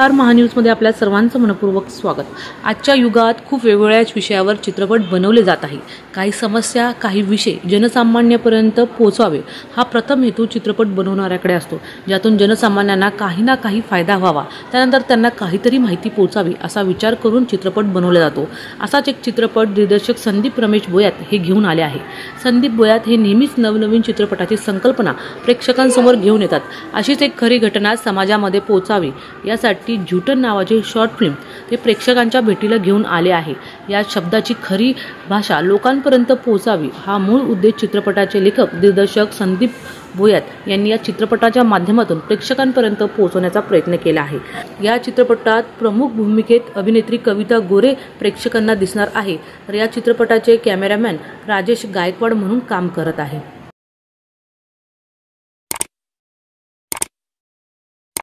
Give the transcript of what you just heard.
नमस्कार, महान्यूजमध्ये आपल्या सर्वांचं मनपूर्वक स्वागत। आजच्या युगात खूप वेगवेगळ्या विषयावर चित्रपट बनवले जात आहे। काही समस्या, काही विषय जनसामान्यांपर्यंत पोहोचावे हा प्रथम हेतू चित्रपट बनवणाऱ्याकडे असतो, ज्यातून जनसामान्यांना काही ना काही फायदा व्हावा, त्यानंतर त्यांना काहीतरी माहिती पोहोचावी असा विचार करून चित्रपट बनवला जातो। असाच एक चित्रपट दिग्दर्शक संदीप रमेश बोयात हे घेऊन आले आहे। संदीप बोयात हे नेहमीच नवनवीन चित्रपटाची संकल्पना प्रेक्षकांसमोर घेऊन येतात। अशीच एक खरी घटना समाजामध्ये पोहोचावी यासाठी झूठन नावाचे शॉर्ट फिल्म ते प्रेक्षकांच्या भेटीला घेऊन आले आहे। या शब्दाची खरी भाषा लोकांपर्यंत पोहोचावी हा मूळ उद्देश चित्रपटाचे लेखक दिग्दर्शक संदीप बोयात यांनी या चित्रपटाच्या माध्यमातून प्रेक्षकांपर्यंत पोहोचवण्याचा प्रयत्न केला आहे। या चित्रपटात प्रमुख भूमिकेत अभिनेत्री कविता गोरे प्रेक्षकांना दिसणार आहे, तर या चित्रपटाचे कॅमेरामॅन राजेश गायकवाड म्हणून काम करत आहे।